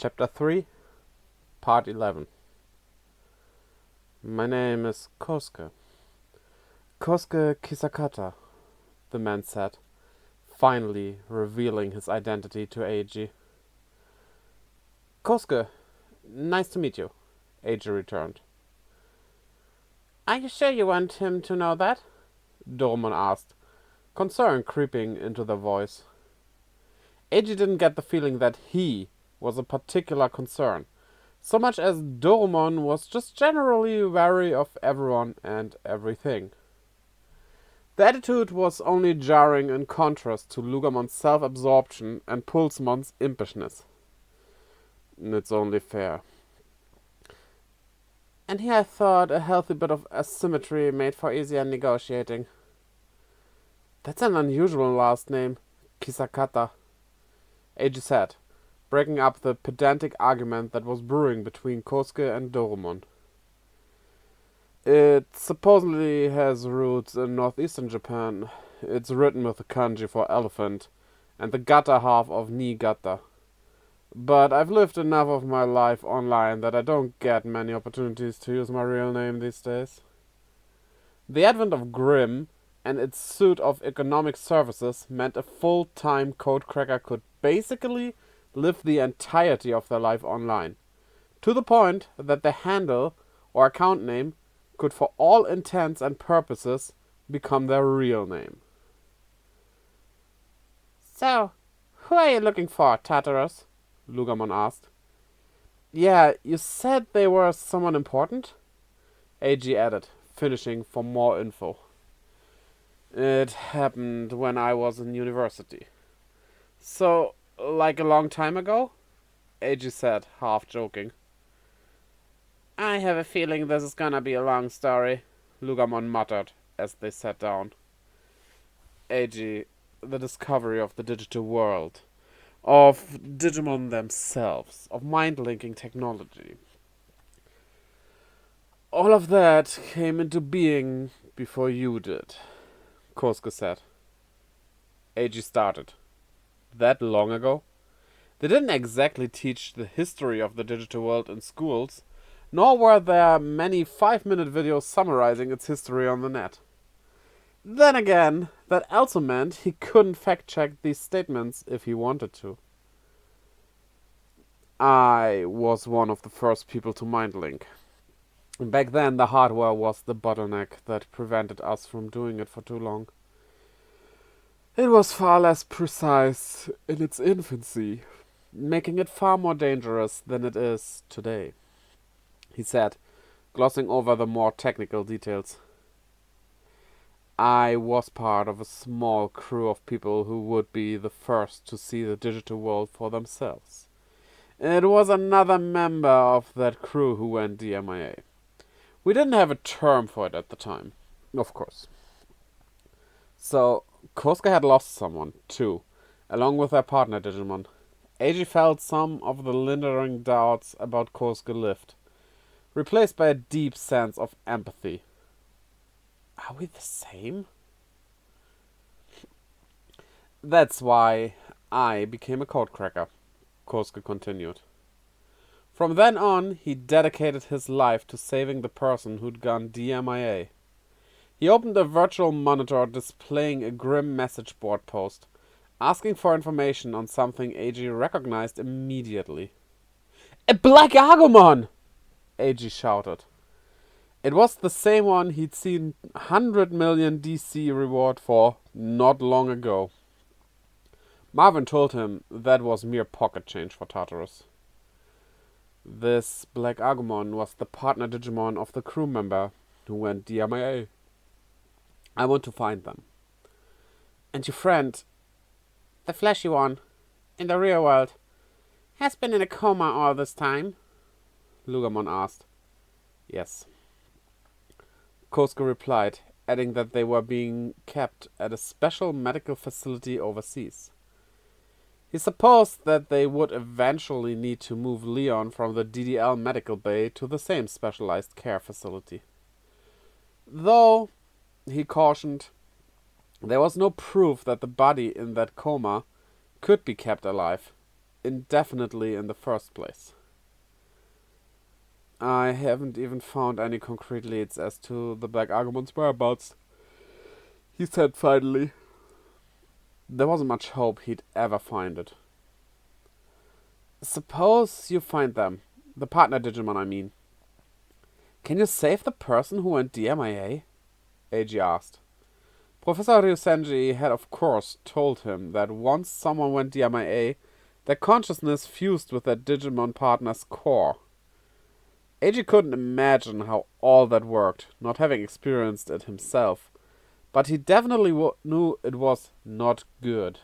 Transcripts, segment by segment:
Chapter 3, Part 11. My name is Kosuke. Kosuke Kisakata, the man said, finally revealing his identity to Eiji. Kosuke, nice to meet you, Eiji returned. Are you sure you want him to know that? Doremon asked, concern creeping into the voice. Eiji didn't get the feeling that he was a particular concern, so much as Doremon was just generally wary of everyone and everything. The attitude was only jarring in contrast to Lugamon's self-absorption and Pulsemon's impishness. It's only fair. And here I thought a healthy bit of asymmetry made for easier negotiating. That's an unusual last name, Kisakata, Eiji said, breaking up the pedantic argument that was brewing between Kosuke and Doremon. It supposedly has roots in northeastern Japan. It's written with the kanji for elephant and the gata half of Niigata. But I've lived enough of my life online that I don't get many opportunities to use my real name these days. The advent of Grimm and its suite of economic services meant a full-time codecracker could basically live the entirety of their life online, to the point that the handle or account name could for all intents and purposes become their real name. So, who are you looking for, Tartarus? Lugamon asked. Yeah, you said they were someone important? Eiji added, finishing for more info. It happened when I was in university. So, like a long time ago? Eiji said, half joking. I have a feeling this is gonna be a long story, Lugamon muttered as they sat down. Eiji, the discovery of the digital world, of Digimon themselves, of mind-linking technology. All of that came into being before you did, Kosuke said. Eiji started. That long ago? They didn't exactly teach the history of the digital world in schools, nor were there many 5-minute videos summarizing its history on the net. Then again, that also meant he couldn't fact-check these statements if he wanted to. I was one of the first people to mind-link. Back then, the hardware was the bottleneck that prevented us from doing it for too long. It was far less precise in its infancy, making it far more dangerous than it is today, he said, glossing over the more technical details. I was part of a small crew of people who would be the first to see the digital world for themselves. It was another member of that crew who went DMIA. We didn't have a term for it at the time, of course. So, Kosuke had lost someone, too, along with their partner Digimon. Eiji felt some of the lingering doubts about Kosuke lift, replaced by a deep sense of empathy. Are we the same? That's why I became a codecracker, Kosuke continued. From then on, he dedicated his life to saving the person who'd gone DMIA. He opened a virtual monitor displaying a grim message board post, asking for information on something Eiji recognized immediately. A Black Agumon! Eiji shouted. It was the same one he'd seen 100 million DC reward for not long ago. Marvin told him that was mere pocket change for Tartarus. This Black Agumon was the partner Digimon of the crew member who went DMIA. I want to find them. And your friend, the fleshy one, in the real world, has been in a coma all this time? Lugamon asked. Yes. Kosuke replied, adding that they were being kept at a special medical facility overseas. He supposed that they would eventually need to move Leon from the DDL medical bay to the same specialized care facility. Though, he cautioned, there was no proof that the body in that coma could be kept alive, indefinitely in the first place. I haven't even found any concrete leads as to the Black Argument's whereabouts, he said finally. There wasn't much hope he'd ever find it. Suppose you find them. The partner Digimon, I mean. Can you save the person who went DMIA? Eiji asked. Professor Ryusenji had of course told him that once someone went DMIA, their consciousness fused with their Digimon partner's core. Eiji couldn't imagine how all that worked, not having experienced it himself, but he definitely knew it was not good.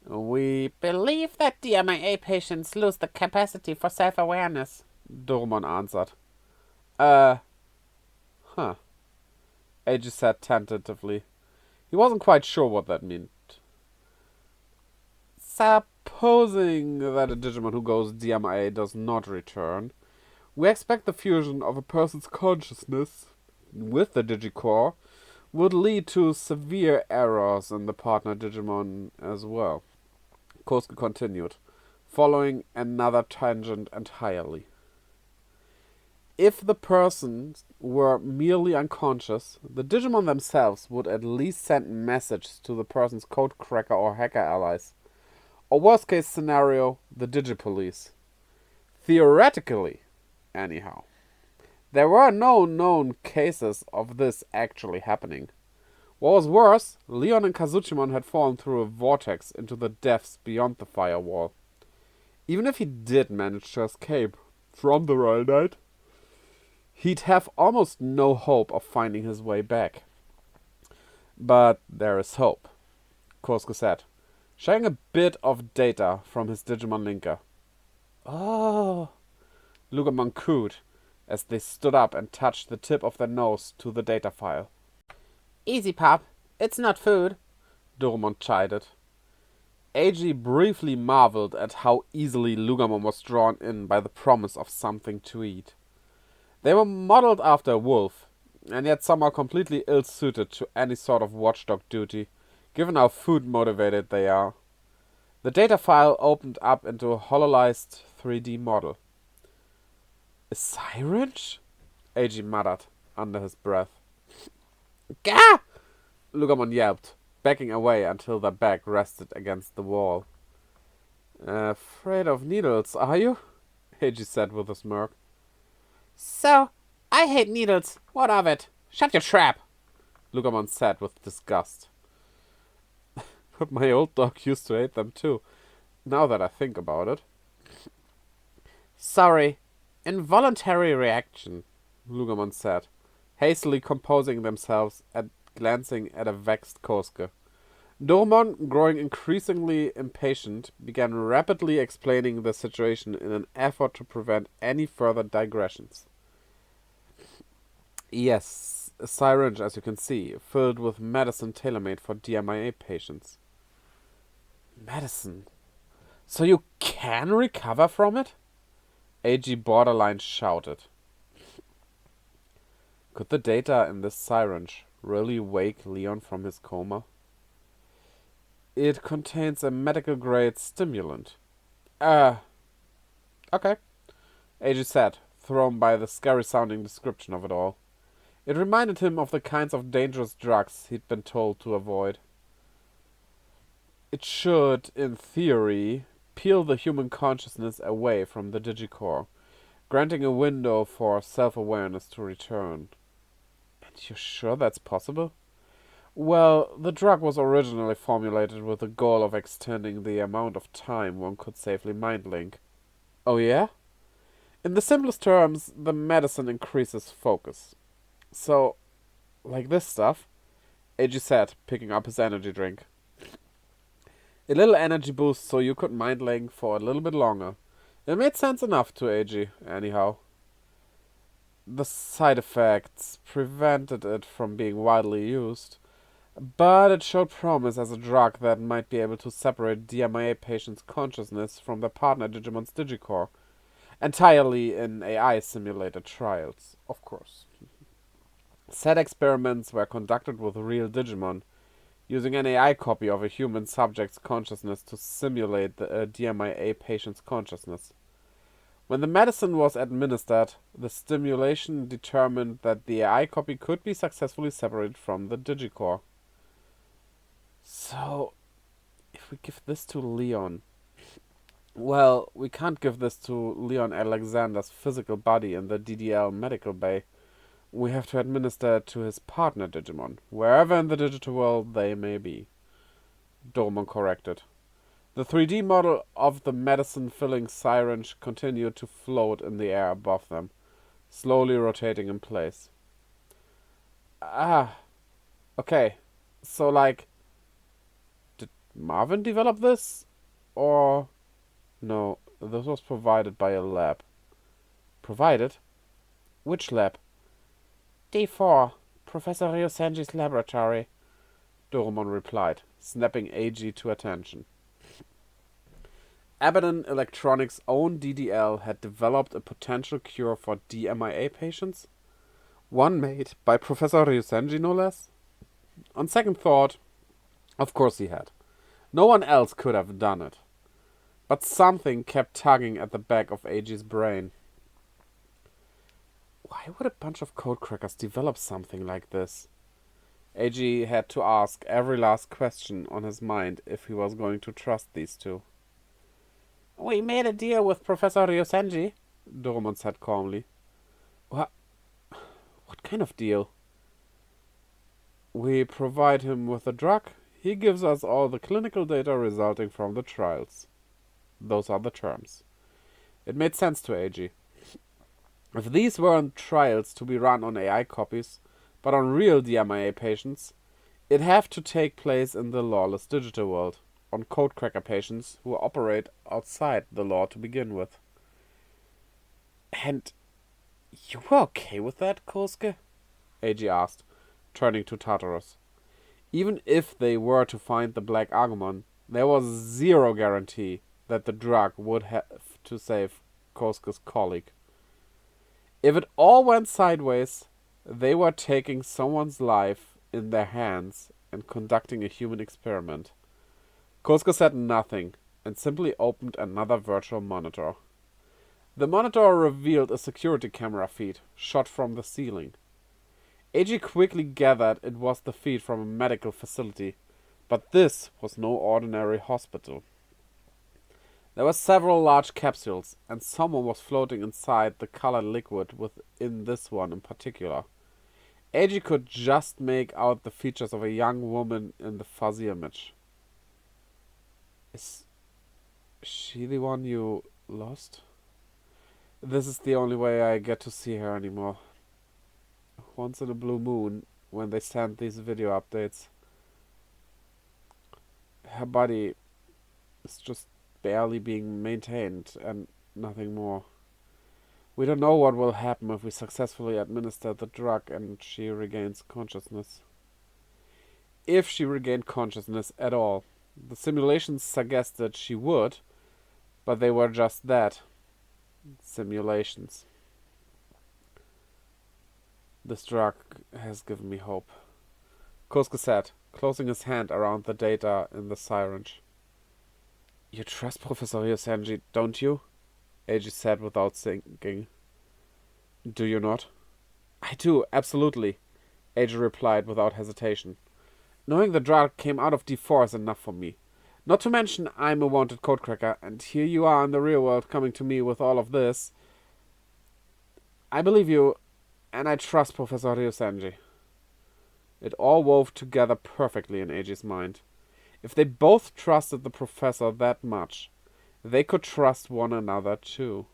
We believe that DMIA patients lose the capacity for self-awareness, Dorumon answered. Huh. Eiji said tentatively. He wasn't quite sure what that meant. Supposing that a Digimon who goes DMIA does not return, we expect the fusion of a person's consciousness with the Digicore would lead to severe errors in the partner Digimon as well. Kosuke continued, following another tangent entirely. If the persons were merely unconscious, the Digimon themselves would at least send messages to the person's codecracker or hacker allies. Or worst case scenario, the Digipolice. Theoretically, anyhow. There were no known cases of this actually happening. What was worse, Leon and Kazuchimon had fallen through a vortex into the depths beyond the firewall. Even if he did manage to escape from the Royal Knight, he'd have almost no hope of finding his way back. But there is hope, Kosuke said, sharing a bit of data from his Digimon linker. Oh, Lugamon cooed as they stood up and touched the tip of their nose to the data file. Easy, pup. It's not food, Dorumon chided. Eiji briefly marveled at how easily Lugamon was drawn in by the promise of something to eat. They were modeled after a wolf, and yet somehow completely ill-suited to any sort of watchdog duty, given how food-motivated they are. The data file opened up into a hololized 3D model. A syringe? Eiji muttered under his breath. Gah! Lugamon yelped, backing away until their back rested against the wall. Afraid of needles, are you? Eiji said with a smirk. So, I hate needles. What of it? Shut your trap, Lugamon said with disgust. But my old dog used to hate them too, now that I think about it. Sorry. Involuntary reaction, Lugamon said, hastily composing themselves and glancing at a vexed Kosuke. Dorumon, growing increasingly impatient, began rapidly explaining the situation in an effort to prevent any further digressions. Yes, a syringe, as you can see, filled with medicine tailor-made for DMIA patients. Medicine? So you can recover from it? Eiji borderline shouted. Could the data in this syringe really wake Leon from his coma? It contains a medical-grade stimulant. Okay, Eiji said, thrown by the scary-sounding description of it all. It reminded him of the kinds of dangerous drugs he'd been told to avoid. It should, in theory, peel the human consciousness away from the Digicore, granting a window for self-awareness to return. And you're sure that's possible? Well, the drug was originally formulated with the goal of extending the amount of time one could safely mind-link. Oh yeah? In the simplest terms, the medicine increases focus. So, like this stuff, Eiji said, picking up his energy drink. A little energy boost so you could mind-link for a little bit longer. It made sense enough to Eiji, anyhow. The side effects prevented it from being widely used, but it showed promise as a drug that might be able to separate DMIA patients' consciousness from their partner Digimon's Digicore, entirely in AI-simulated trials, of course. Said experiments were conducted with real Digimon, using an AI copy of a human subject's consciousness to simulate the DMIA patient's consciousness. When the medicine was administered, the stimulation determined that the AI copy could be successfully separated from the digicore. So, if we give this to Leon... Well, we can't give this to Leon Alexander's physical body in the DDL medical bay. We have to administer it to his partner Digimon, wherever in the digital world they may be. Dormon corrected. The 3D model of the medicine-filling syringe continued to float in the air above them, slowly rotating in place. Ah, okay. So, like, did Marvin develop this? Or... No, this was provided by a lab. Provided? Which lab? D4, Professor Ryosenji's laboratory, Doromon replied, snapping AG to attention. Abaddon Electronics' own DDL had developed a potential cure for DMIA patients? One made by Professor Ryosenji, no less? On second thought, of course he had. No one else could have done it. But something kept tugging at the back of AG's brain. Why would a bunch of codecrackers develop something like this? AG had to ask every last question on his mind if he was going to trust these two. We made a deal with Professor Ryosenji, Doromon said calmly. What kind of deal? We provide him with a drug. He gives us all the clinical data resulting from the trials. Those are the terms. It made sense to AG. If these weren't trials to be run on AI copies, but on real DMIA patients, it'd have to take place in the lawless digital world, on codecracker patients who operate outside the law to begin with. And you were okay with that, Kosuke? AG asked, turning to Tartarus. Even if they were to find the Black Agumon, there was zero guarantee that the drug would have to save Kosuke's colleague. If it all went sideways, they were taking someone's life in their hands and conducting a human experiment. Kosuke said nothing and simply opened another virtual monitor. The monitor revealed a security camera feed shot from the ceiling. AG quickly gathered it was the feed from a medical facility, but this was no ordinary hospital. There were several large capsules, and someone was floating inside the colored liquid within this one in particular. AG could just make out the features of a young woman in the fuzzy image. Is she the one you lost? This is the only way I get to see her anymore. Once in a blue moon, when they send these video updates. Her body is just barely being maintained and nothing more. We don't know what will happen if we successfully administer the drug and she regains consciousness. If she regained consciousness at all. The simulations suggested she would, but they were just that. Simulations. This drug has given me hope, Kosuke said, closing his hand around the data in the syringe. You trust Professor Ryosenji, don't you? AG said without thinking. Do you not? I do, absolutely, AG replied without hesitation. Knowing the drug came out of D4 is enough for me. Not to mention I'm a wanted codecracker, and here you are in the real world coming to me with all of this. I believe you, and I trust Professor Ryosenji. It all wove together perfectly in AG's mind. If they both trusted the professor that much, they could trust one another too.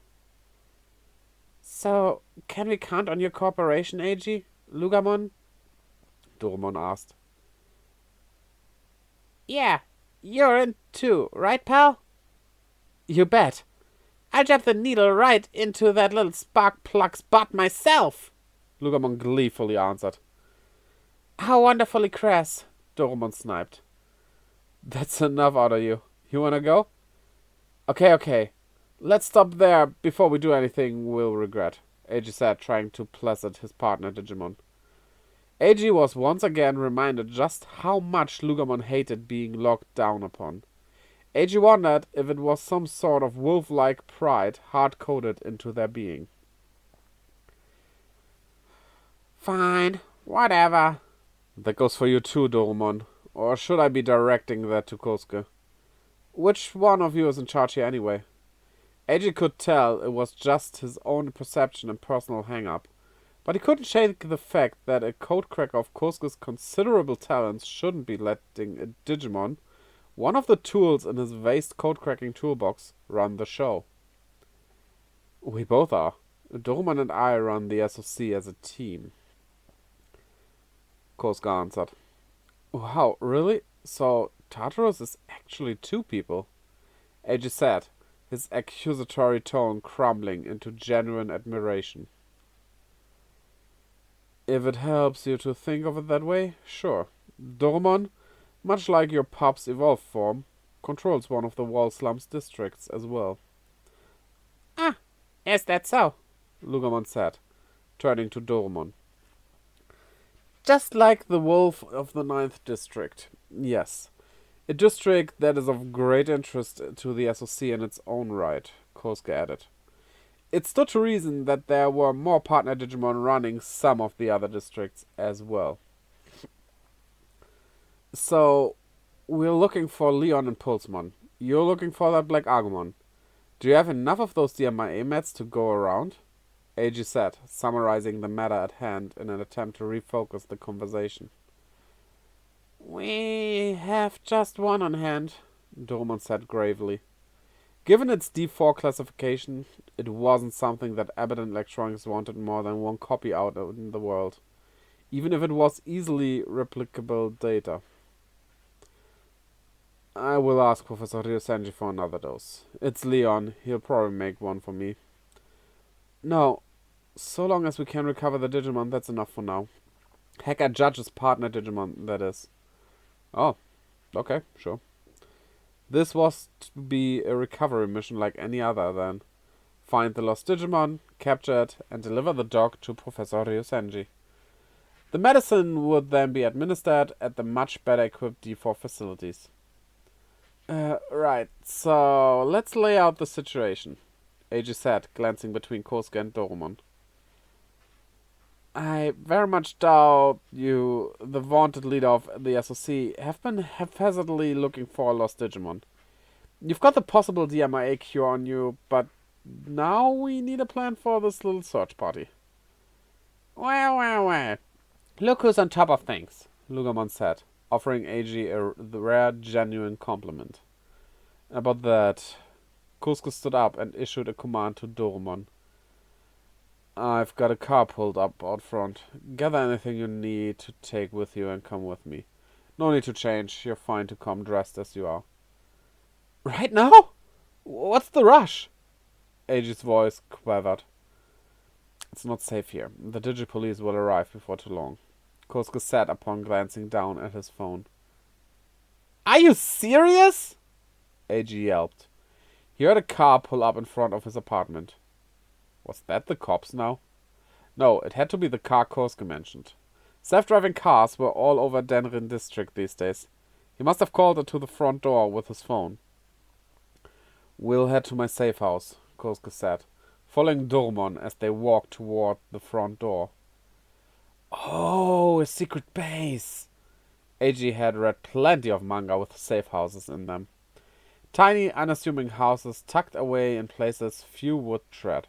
So, can we count on your cooperation, AG? Lugamon? Doromon asked. Yeah, you're in too, right, pal? You bet. I jabbed the needle right into that little spark plug's butt myself, Lugamon gleefully answered. How wonderfully crass, Doromon sniped. That's enough out of you. You wanna go? Okay. Let's stop there before we do anything we'll regret, AG said, trying to placate his partner Digimon. AG was once again reminded just how much Lugamon hated being looked down upon. AG wondered if it was some sort of wolf-like pride hard-coded into their being. Fine, whatever. That goes for you too, Dorumon. Or should I be directing that to Kosuke? Which one of you is in charge here anyway? AG could tell it was just his own perception and personal hang-up, but he couldn't shake the fact that a codecracker of Kosuke's considerable talents shouldn't be letting a Digimon, one of the tools in his vast codecracking toolbox, run the show. We both are. Dorumon and I run the SOC as a team, Kosuke answered. Wow, really? So Tartarus is actually two people? AG said, his accusatory tone crumbling into genuine admiration. If it helps you to think of it that way, sure. Dorumon, much like your pup's evolved form, controls one of the Wall Slums districts as well. Ah, is that so? Lugamon said, turning to Dorumon. Just like the wolf of the 9th district, yes. A district that is of great interest to the SOC in its own right, Kosuke added. It stood to reason that there were more partner Digimon running some of the other districts as well. So, we're looking for Leon and Pulsemon. You're looking for that Black Agumon. Do you have enough of those DMIA meds to go around? AG said, summarizing the matter at hand in an attempt to refocus the conversation. We have just one on hand, Dorumon said gravely. Given its D4 classification, it wasn't something that Abaddon Electronics wanted more than one copy out in the world, even if it was easily replicable data. I will ask Professor Ryosenji for another dose. It's Leon, he'll probably make one for me. No, so long as we can recover the Digimon, that's enough for now. Hacker Judge's partner Digimon, that is. Oh, okay, sure. This was to be a recovery mission like any other, then. Find the lost Digimon, capture it, and deliver the dog to Professor Ryosenji. The medicine would then be administered at the much better equipped D4 facilities. Right, so let's lay out the situation, AG said, glancing between Kosuke and Dorumon. I very much doubt you, the vaunted leader of the SOC, have been haphazardly looking for a lost Digimon. You've got the possible DMIA cure on you, but now we need a plan for this little search party. Well. Look who's on top of things, Lugamon said, offering AG the rare, genuine compliment. About that, Kosuke stood up and issued a command to Dorumon. I've got a car pulled up out front. Gather anything you need to take with you and come with me. No need to change. You're fine to come dressed as you are. Right now? What's the rush? AG's voice quivered. It's not safe here. The Digipolice will arrive before too long, Kosuke said upon glancing down at his phone. Are you serious? AG yelped. He heard a car pull up in front of his apartment. Was that the cops now? No, it had to be the car Kosuke mentioned. Self-driving cars were all over Denrin district these days. He must have called it to the front door with his phone. We'll head to my safe house, Kosuke said, following Dorumon as they walked toward the front door. Oh, a secret base! AG had read plenty of manga with safe houses in them. Tiny, unassuming houses tucked away in places few would tread.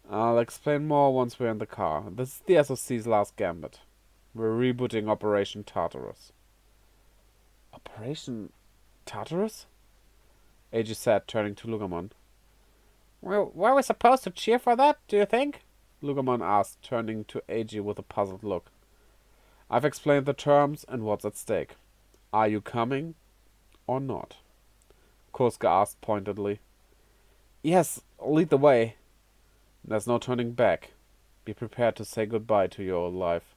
I'll explain more once we're in the car. This is the SOC's last gambit. We're rebooting Operation Tartarus. Operation Tartarus? AG said, turning to Lugamon. Well, were we supposed to cheer for that, do you think? Lugamon asked, turning to AG with a puzzled look. I've explained the terms and what's at stake. Are you coming or not? Kosuke asked pointedly. Yes, lead the way. There's no turning back. Be prepared to say goodbye to your old life.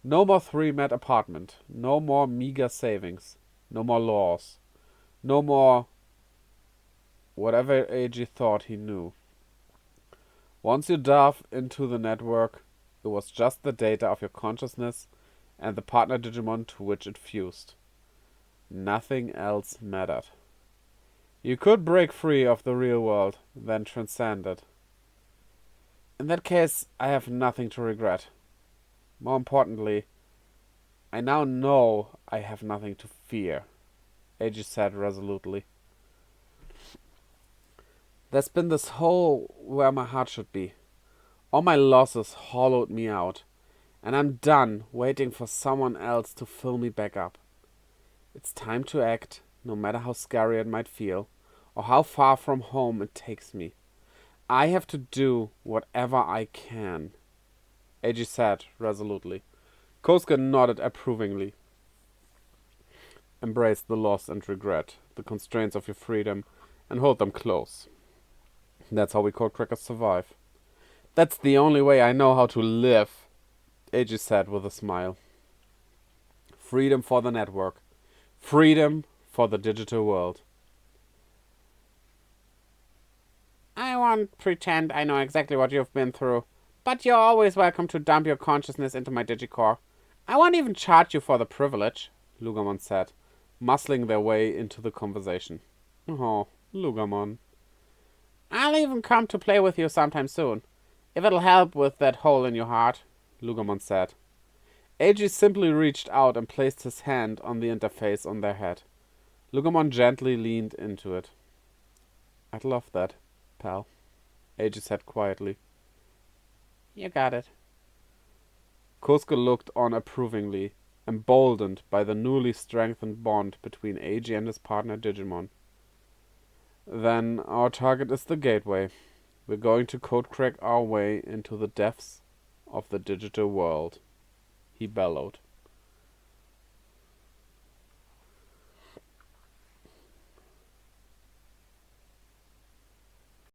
No more 3-mat apartment. No more meager savings. No more laws. No more whatever AG thought he knew. Once you delve into the network, It was just the data of your consciousness and the partner Digimon to which it fused. Nothing else mattered. You could break free of the real world, then transcend it. In that case, I have nothing to regret. More importantly, I now know I have nothing to fear, Eiji said resolutely. There's been this hole where my heart should be. All my losses hollowed me out, and I'm done waiting for someone else to fill me back up. It's time to act, no matter how scary it might feel, or how far from home it takes me. I have to do whatever I can, Eiji said resolutely. Kosuke nodded approvingly. Embrace the loss and regret, the constraints of your freedom, and hold them close. That's how we codecrackers survive. That's the only way I know how to live, Eiji said with a smile. Freedom for the network. Freedom for the digital world. I won't pretend I know exactly what you've been through, but you're always welcome to dump your consciousness into my digicore. I won't even charge you for the privilege, Lugamon said, muscling their way into the conversation. Oh, Lugamon. I'll even come to play with you sometime soon, if it'll help with that hole in your heart, Lugamon said. Eiji simply reached out and placed his hand on the interface on their head. Lugamon gently leaned into it. I'd love that, pal, Eiji said quietly. You got it. Kosuke looked on approvingly, emboldened by the newly strengthened bond between Eiji and his partner Digimon. Then our target is the gateway. We're going to code crack our way into the depths of the digital world, he bellowed.